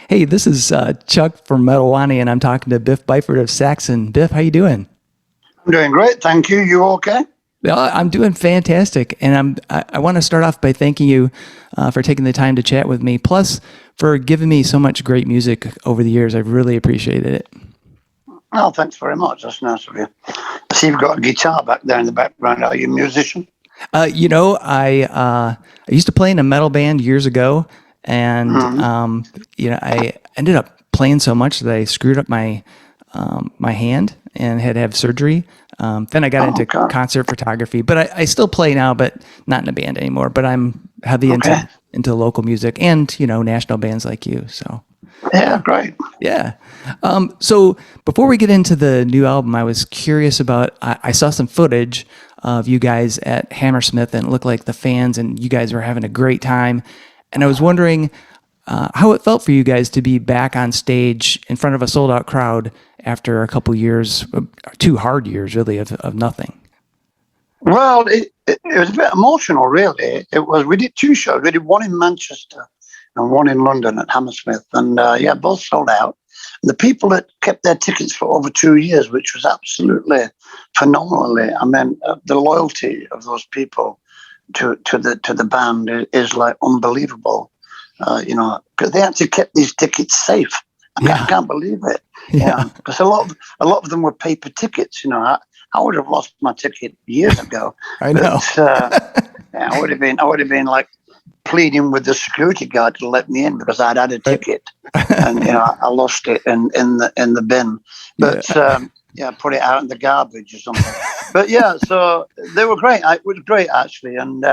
Hey, this is Chuck from Metalwani, and I'm talking to Biff Byford of Saxon. Biff, how you doing? I'm doing great, thank you. You okay? I'm doing fantastic, and I want to start off by thanking you for taking the time to chat with me, plus for giving me so much great music over the years. I've really appreciated it. Oh, thanks very much. That's nice of you. I see you've got a guitar back there in the background. Are you a musician? I used to play in a metal band years ago, and I ended up playing so much that I screwed up my hand and had to have surgery. Then I got Oh, into okay. concert photography, but I still play now, but not in a band anymore. But I'm heavy Okay. into local music and national bands like you. So Yeah, great. yeah. So before we get into the new album, I was curious about. I saw some footage of you guys at Hammersmith, and it looked like the fans and you guys were having a great time. And I was wondering how it felt for you guys to be back on stage in front of a sold out crowd after a couple years, 2 hard years, really, of nothing. Well, it was a bit emotional, really. It was. We did two shows. We did one in Manchester and one in London at Hammersmith, and yeah, both sold out. And the people that kept their tickets for over 2 years, which was absolutely phenomenally. I mean, the loyalty of those people to the band is like unbelievable. Because they actually kept these tickets safe. I Yeah. can't believe it. Yeah. Yeah, because a lot of them were paper tickets. I would have lost my ticket years ago, I know. but yeah, I would have been like pleading with the security guard to let me in because I'd had a Right. ticket, and I lost it in the bin. Yeah. But yeah, put it out in the garbage or something. But yeah, so they were great. It was great actually, and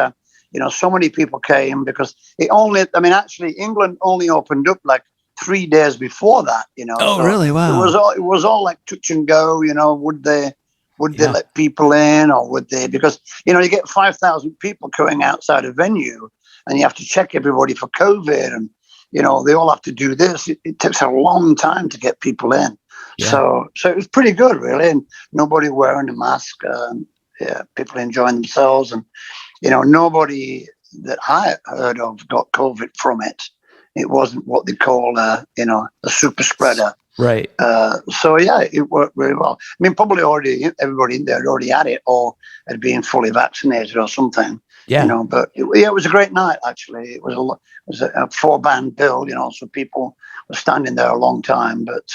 so many people came because it only. I mean, actually, England only opened up like 3 days before that. Oh, So really? it was Wow. all like touch and go. Would they Yeah. let people in, or would they? Because you get 5,000 people going outside a venue, and you have to check everybody for COVID, and they all have to do this. It takes a long time to get people in. Yeah. So it was pretty good, really, and nobody wearing a mask. Yeah, people enjoying themselves, and nobody that I heard of got COVID from it. It wasn't what they call a super spreader. Right. So yeah, it worked really well. I mean, probably already everybody in there had already had it or had been fully vaccinated or something. Yeah. But yeah, it was a great night actually. It was a 4-band bill, so people were standing there a long time. But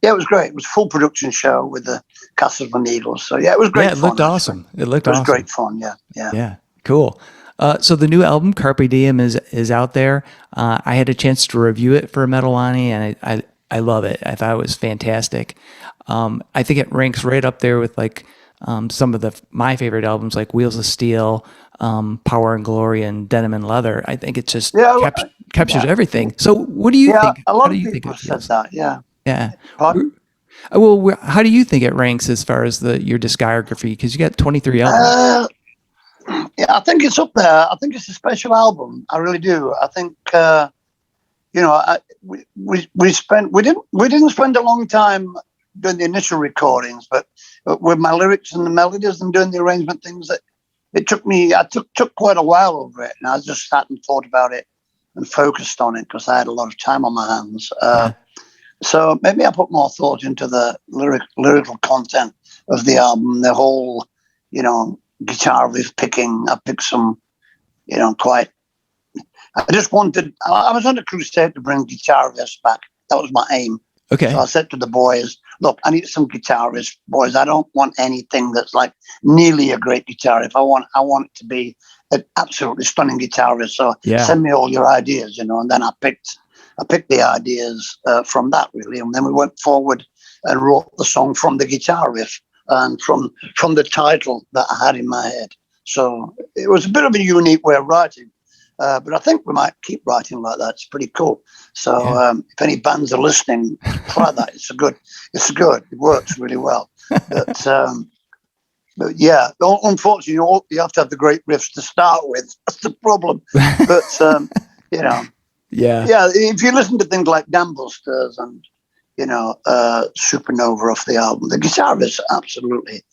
yeah, it was great. It was a full production show with the Castles and Eagles. So yeah, it was Yeah. great It fun looked actually. awesome. It looked It was awesome. great fun. Yeah, yeah. Yeah, cool. So the new album Carpe Diem is out there. I had a chance to review it for Metalani, and I love it. I thought it was fantastic. I think it ranks right up there with like some of my favorite albums, like Wheels of Steel, Power and Glory, and Denim and Leather. I think it just Yeah, captures yeah, everything. So what do you yeah. think? A How lot do of you think people it have said feels? that. Yeah. Yeah. Pardon? How do you think it ranks as far as your discography? Because you got 23 albums. Uh, yeah, I think it's up there. I think it's a special album. I really do. I think we didn't spend a long time doing the initial recordings, but with my lyrics and the melodies and doing the arrangement things, that it took me. I took quite a while over it, and I just sat and thought about it and focused on it because I had a lot of time on my hands. Yeah. So maybe I put more thought into the lyrical content of the album, the whole, guitar riff picking. I picked some, quite. I just wanted. I was on a crusade to bring guitar riffs back. That was my aim. So Okay. I said to the boys, "Look, I need some guitar riffs, boys. I don't want anything that's like nearly a great guitar riff. I want it to be an absolutely stunning guitar riff. So Yeah. send me all your ideas, And then I picked the ideas from that really, and then we went forward and wrote the song from the guitar riff and from the title that I had in my head. So it was a bit of a unique way of writing. But I think we might keep writing like that. It's pretty cool. So Yeah. if any bands are listening, try that. It's good. It works really well. But yeah, unfortunately, you have to have the great riffs to start with. That's the problem. But you know, Yeah. yeah, if you listen to things like Dambusters and Supernova off the album, the guitar riffs are absolutely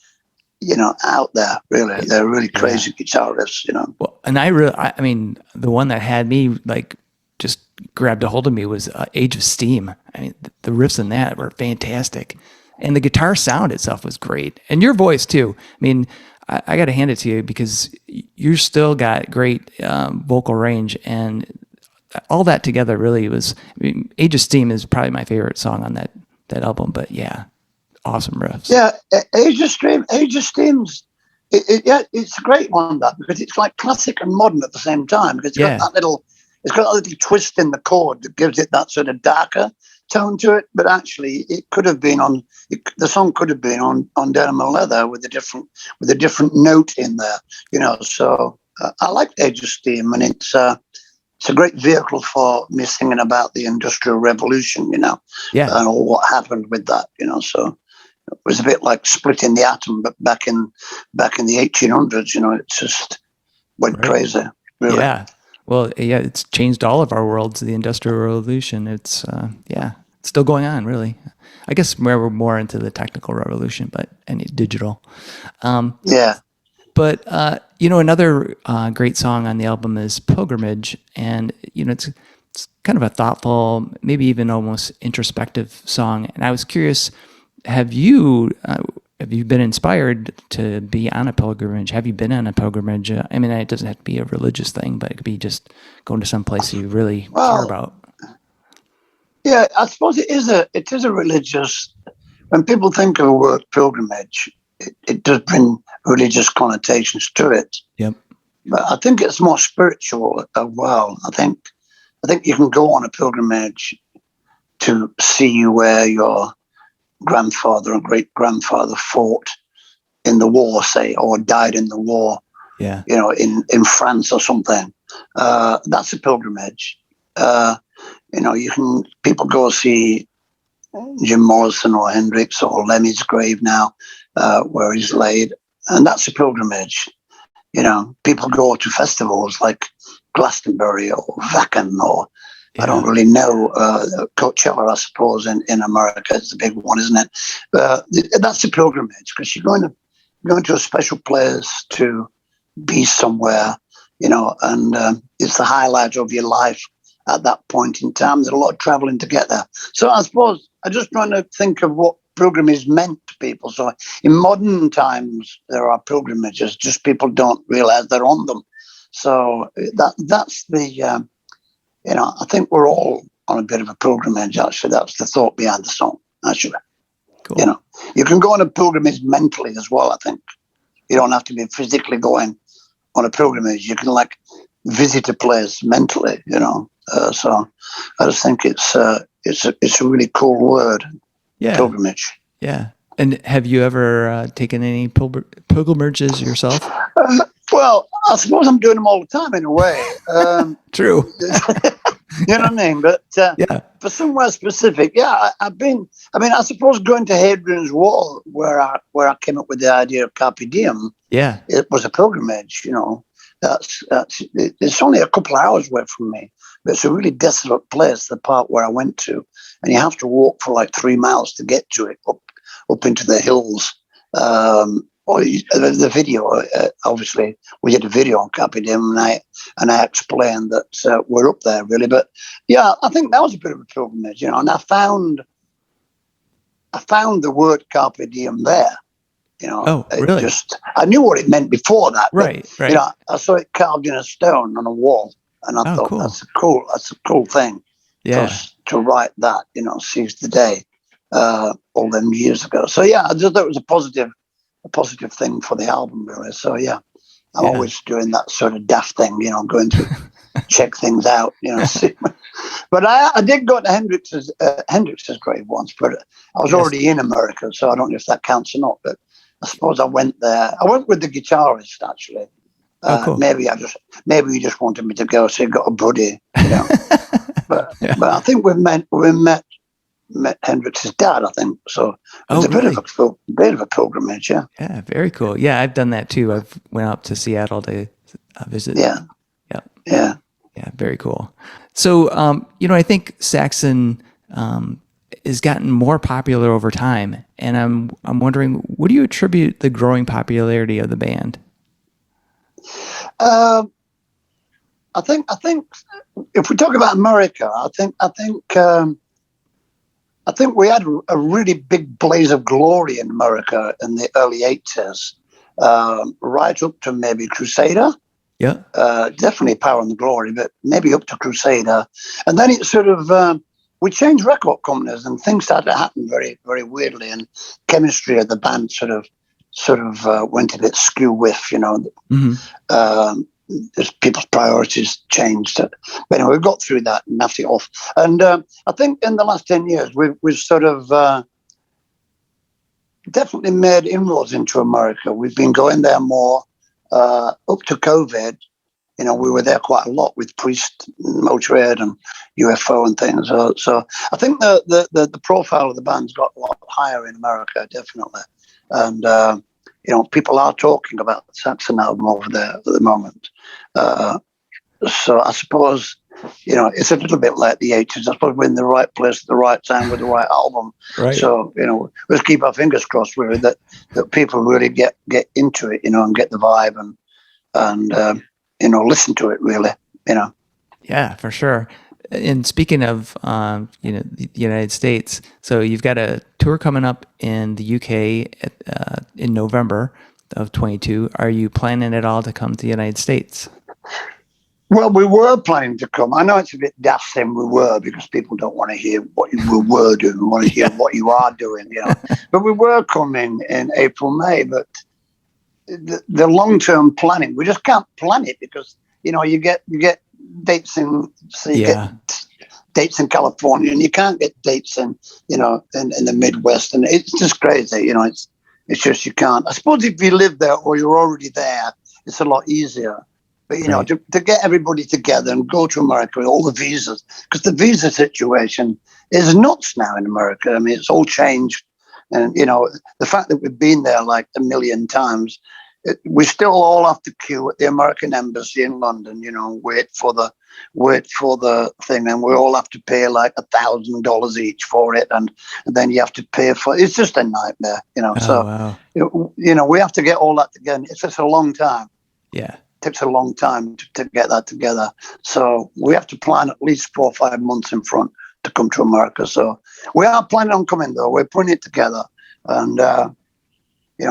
out there. Really, they're really Yeah. crazy guitar riffs. Well, and I mean, the one that had me like just grabbed a hold of me was Age of Steam. I mean, the riffs in that were fantastic, and the guitar sound itself was great, and your voice too. I mean, I got to hand it to you because you still got great vocal range, and all that together really was. I mean, Age of Steam is probably my favorite song on that album, but yeah, awesome riffs. Yeah, Age of Steam's. Yeah, it's a great one that because it's like classic and modern at the same time because it's got that little twist in the chord that gives it that sort of darker tone to it. But actually, it could have been the song could have been on Denim and Leather with a different note in there, you know. So I like Age of Steam, and it's a great vehicle for me singing about the Industrial Revolution, you know, and all what happened with that, you know. So. It was a bit like Splitting the Atom, but back in the 1800s, you know, it just went crazy. Really. Yeah. Well, yeah, it's changed all of our worlds. The Industrial Revolution. It's it's still going on. Really, I guess we're more into the technical revolution, but digital. But another great song on the album is Pilgrimage, and it's kind of a thoughtful, maybe even almost introspective song. And I was curious. Have you been inspired to be on a pilgrimage? Have you been on a pilgrimage? I mean, it doesn't have to be a religious thing, but it could be just going to some place you really care about. Yeah, I suppose it is a religious. When people think of the word pilgrimage, it does bring religious connotations to it. Yep. But I think it's more spiritual as well. I think you can go on a pilgrimage to see where your grandfather or great grandfather fought in the war, say, or died in the war. Yeah. You know, in France or something. That's a pilgrimage. People go see Jim Morrison or Hendrix or Lemmy's grave now, where he's laid, and that's a pilgrimage. You know, people go to festivals like Glastonbury or Wacken or I don't really know. Coachella, I suppose, in America is the big one, isn't it? That's a pilgrimage because you're going to a special place to be somewhere, you know, and it's the highlight of your life at that point in time. There's a lot of traveling to get there. So I suppose I'm just trying to think of what pilgrimage meant to people. So in modern times, there are pilgrimages, just people don't realize they're on them. So that's the... I think we're all on a bit of a pilgrimage, actually. That's the thought behind the song, actually. Cool. You know, you can go on a pilgrimage mentally as well, I think. You don't have to be physically going on a pilgrimage. You can, visit a place mentally, you know. So I just think it's a really cool word, pilgrimage. Yeah. And have you ever taken any pilgrimages yourself? Well, I suppose I'm doing them all the time in a way. True. You know what I mean? But for somewhere specific, I've been. I mean, I suppose going to Hadrian's Wall, where I came up with the idea of Carpe Diem. Yeah, it was a pilgrimage. You know, it's only a couple of hours away from me, but it's a really desolate place. The part where I went to, and you have to walk for 3 miles to get to it up into the hills. The video, obviously, we did a video on Carpe Diem, and I explained that we're up there really. But yeah, I think that was a bit of a pilgrimage, you know. And I found the word Carpe Diem there, you know. Oh, really? I knew what it meant before that, right? But, you know, I saw it carved in a stone on a wall, and I thought, cool. that's a cool thing. Yeah. To write that, you know, seize the day, all them years ago. So yeah, I just thought it was a positive thing for the album, really. So yeah, I'm always doing that sort of daft thing, you know, going to check things out, you know. But I did go to Hendrix's grave once, but I was already in America, so I don't know if that counts or not. But I suppose I went there. I went with the guitarist, actually. Cool. Maybe he just wanted me to go, so he got a buddy, you know. but I think we met Hendrix's dad, I think. So it was a bit of a pilgrimage, yeah. Yeah, very cool. Yeah, I've done that too. I've went up to Seattle to visit. Yeah. Yeah, very cool. So, I think Saxon has gotten more popular over time, and I'm wondering, what do you attribute the growing popularity of the band? I think if we talk about America, I think we had a really big blaze of glory in America in the early '80s, right up to maybe Crusader. Yeah. Definitely Power and the Glory, but maybe up to Crusader, and then it sort of we changed record companies, and things started to happen very, very weirdly, and chemistry of the band sort of went a bit skew with, Hmm. as people's priorities changed. But anyway, we got through that and knocked it off. And I think in the last 10 years, we've sort of definitely made inroads into America. We've been going there more up to COVID. We were there quite a lot with Priest, Motorhead, and UFO and things. So I think the profile of the band's got a lot higher in America, definitely. And people are talking about the Saxon album over there at the moment. So I suppose, it's a little bit like the '80s. I suppose we're in the right place at the right time with the right album. Right. So, let's keep our fingers crossed, really, that people really get into it, and get the vibe and listen to it, really. Yeah, for sure. And speaking of, the United States, so you've got a tour coming up in the UK in November of 22. Are you planning at all to come to the United States? Well, we were planning to come. I know it's a bit daft saying we were, because people don't want to hear what you were doing. We want to hear what you are doing, But we were coming in April, May. But the long-term planning, we just can't plan it, because you get dates in, get dates in California, and you can't get dates in in the Midwest, and it's just crazy. It's just, you can't. I suppose if you live there or you're already there, it's a lot easier. But Right. to get everybody together and go to America with all the visas, because the visa situation is nuts now in America. I mean, it's all changed, and the fact that we've been there like a million times. We still all have to queue at the American Embassy in London, wait for the thing, and we all have to pay like $1,000 each for it, and then you have to pay for it. It's just a nightmare, Oh, So, wow. we have to get all that together. It's just a long time. Yeah. It takes a long time to get that together. So we have to plan at least 4 or 5 months in front to come to America. So we are planning on coming, though. We're putting it together, and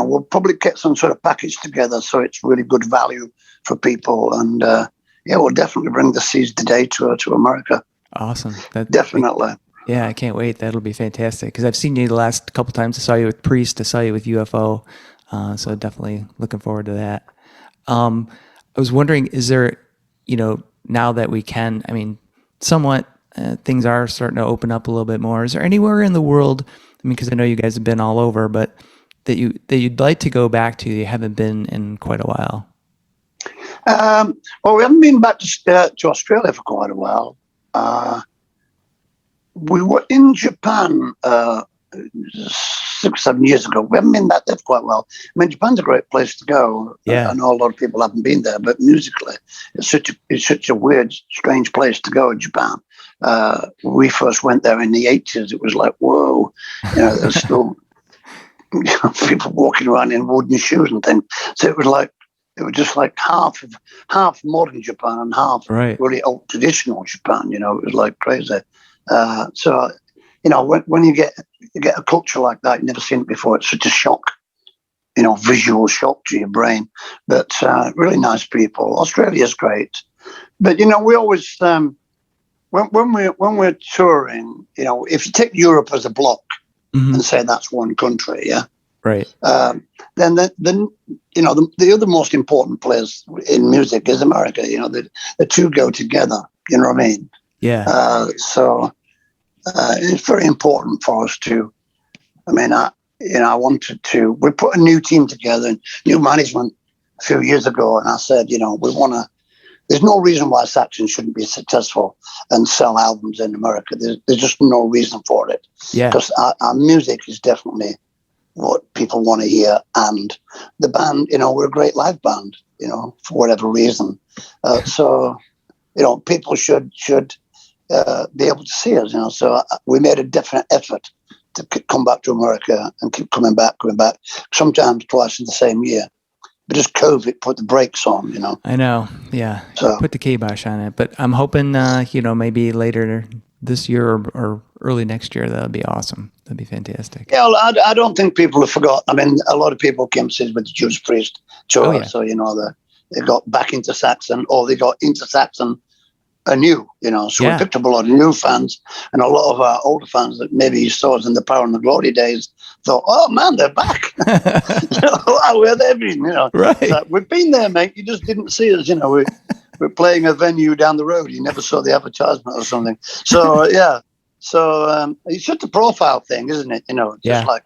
we'll probably get some sort of package together so it's really good value for people. And we'll definitely bring the Seize the Day tour to America. Awesome. Definitely. Yeah, I can't wait. That'll be fantastic, because I've seen you the last couple times. I saw you with Priest. I saw you with UFO. So definitely looking forward to that. I was wondering, is there, now that we can, somewhat things are starting to open up a little bit more. Is there anywhere in the world, because I know you guys have been all over, but that you'd like to go back to, you haven't been in quite a while? Well, we haven't been back to Australia for quite a while. We were in Japan 6, 7 years ago. We haven't been back there for quite a while. Japan's a great place to go. Yeah. I know a lot of people haven't been there, but musically, it's such a weird, strange place to go in Japan. We first went there in the '80s. It was like, whoa, there's still people walking around in wooden shoes and things. So it was just like half modern Japan and half Right. really old traditional Japan. It was like crazy. So when you get a culture like that, you've never seen it before. It's such a shock, visual shock to your brain. But really nice people. Australia's great. But we always when we're touring, if you take Europe as a block, Mhm. and say that's one country, yeah. Right. Then the other most important place in music is America. The two go together. You know what I mean? Yeah. So it's very important for us to. I wanted to. We put a new team together, and new management a few years ago, and I said, we want to. There's no reason why Saxon shouldn't be successful and sell albums in America. There's just no reason for it. Yeah. Because our music is definitely what people want to hear, and the band, we're a great live band, for whatever reason. So, people should be able to see us, So we made a definite effort to come back to America and keep coming back, sometimes twice in the same year. but just COVID put the brakes on, I know. Yeah. So Put the kibosh on it. But I'm hoping, maybe later this year or early next year, that'll be awesome. That'd be fantastic. yeah, well, I don't think people have forgot. I mean, a lot of people came to see with the Judas Priest tour, Oh, yeah. so they got back into Saxon, or they got into Saxon anew. So Yeah. we picked up a lot of new fans, and a lot of our older fans that maybe saw us in the Power and the Glory days thought, "Oh man, they're back! Wow, where they've been?" Right. It's like, we've been there, mate. You just didn't see us. We're playing a venue down the road. You never saw the advertisement or something. So yeah. So it's just a profile thing, isn't it? Just Yeah. like,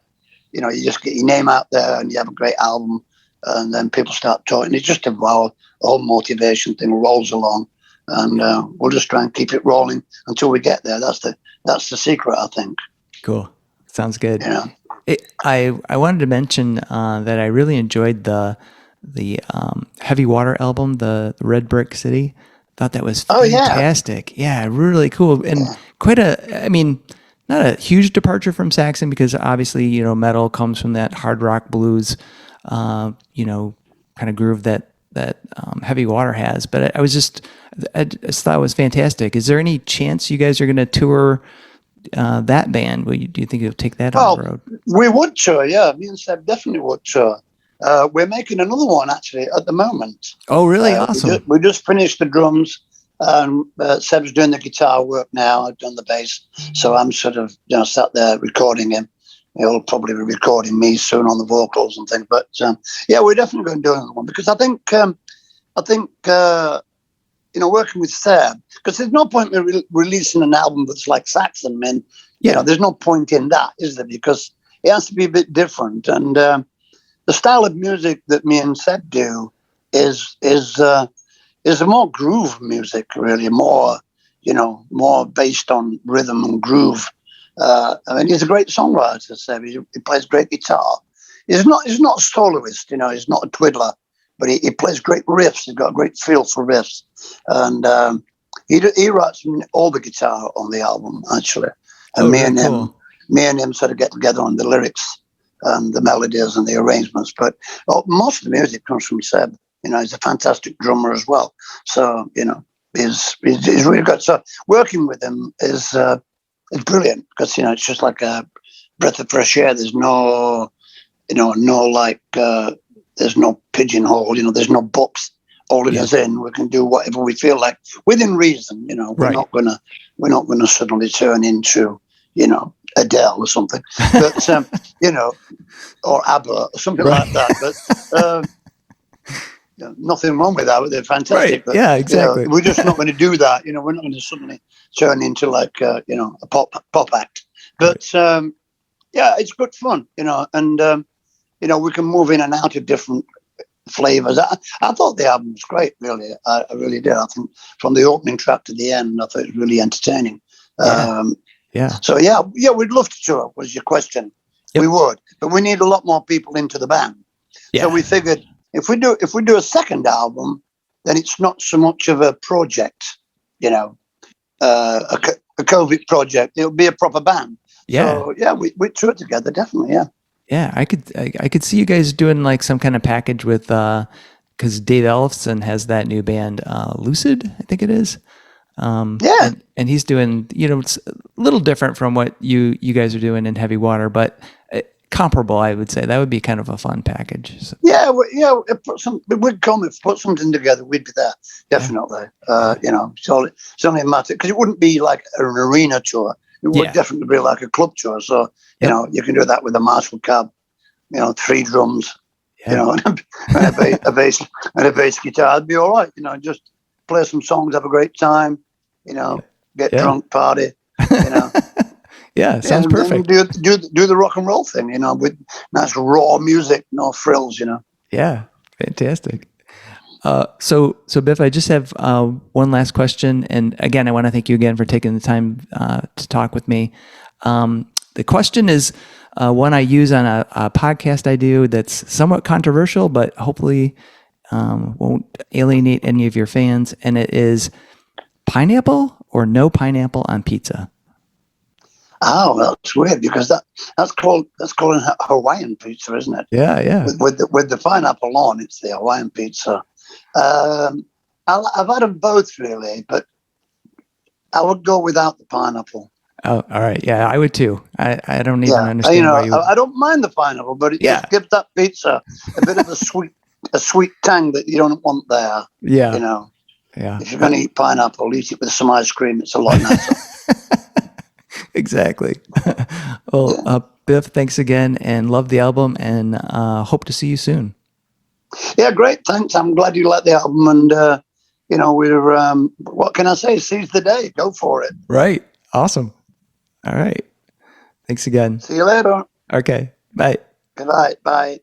you just get your name out there and you have a great album, and then people start talking. It's just a whole motivation thing rolls along, and we'll just try and keep it rolling until we get there. That's the secret, I think. Cool. Sounds good. Yeah. I wanted to mention that I really enjoyed the Heavy Water album, the Red Brick City. Thought that was fantastic. Yeah, really cool, and quite not a huge departure from Saxon, because obviously metal comes from that hard rock blues, kind of groove that Heavy Water has. But I just thought it was fantastic. Is there any chance you guys are going to tour that band? Do you think you'll take that on the road? We would tour, yeah. Me and Seb definitely would tour. We're making another one actually at the moment. Oh, really? Awesome. We just finished the drums, and Seb's doing the guitar work now. I've done the bass, so I'm sort of sat there recording him. He'll probably be recording me soon on the vocals and things. But yeah, we're definitely going to do another one, because I think working with Seb, because there's no point in releasing an album that's like Saxon, man. There's no point in that, is there? Because it has to be a bit different, and the style of music that me and Seb do is a more groove music, really, more based on rhythm and groove. He's a great songwriter, Seb. He plays great guitar. He's not a soloist, he's not a twiddler, but he plays great riffs. He's got a great feel for riffs, and he writes all the guitar on the album, actually. And me and him sort of get together on the lyrics and the melodies and the arrangements. But most of the music comes from Seb. He's a fantastic drummer as well. So he's really good. So working with him is brilliant, because it's just like a breath of fresh air. There's no there's no pigeonhole. There's no box holding us in. We can do whatever we feel like within reason. We're not gonna suddenly turn into Adele or something, but or ABBA or something like that. But nothing wrong with that. They're fantastic. Right. But, yeah, exactly. we're just not going to do that. We're not going to suddenly turn into like a pop act. But yeah, it's good fun. And we can move in and out of different flavors. I thought the album was great. Really, I really did. I think from the opening track to the end, I thought it was really entertaining. Yeah. So yeah, we'd love to tour. Was your question? Yep. We would, but we need a lot more people into the band. Yeah. So we figured if we do a second album, then it's not so much of a project, a COVID project. It'll be a proper band. Yeah. So yeah, we tour together, definitely. Yeah. Yeah, I could see you guys doing like some kind of package with, because Dave Ellefson has that new band, Lucid, I think it is. And he's doing, it's a little different from what you guys are doing in Heavy Water, but comparable, I would say. That would be kind of a fun package. So. Yeah, we'd come, if put something together, we'd be there, definitely. Yeah. It's only a matter, because it wouldn't be like an arena tour. It would definitely be like a club tour. So, you can do that with a Marshall cab, 3 drums, and a bass guitar. It'd be all right. Just play some songs, have a great time, get drunk, party, Yeah, sounds perfect. Do the rock and roll thing, with nice raw music, no frills, Yeah, fantastic. So Biff, I just have one last question, and again, I want to thank you again for taking the time to talk with me. The question is one I use on a podcast I do that's somewhat controversial, but hopefully won't alienate any of your fans, and it is: pineapple or no pineapple on pizza? Oh, well, that's weird because that's called a Hawaiian pizza, isn't it? Yeah, yeah. With the pineapple on, it's the Hawaiian pizza. Um, I've had them both really, but I would go without the pineapple. Oh, all right. Yeah, I would too. I don't even Yeah, understand why you would. I don't mind the pineapple, but it Yeah, just gives that pizza a bit of a sweet tang that you don't want there. yeah, You know, yeah. if you're going to eat pineapple, eat it with some ice cream. It's a lot nicer. Exactly. Well, Yeah, Biff, thanks again, and love the album, and hope to see you soon. yeah, great. Thanks. I'm glad you like the album, and we're what can I say? Seize the day. Go for it. Right. Awesome. All right. Thanks again. See you later. Okay. Bye. Good night. Bye.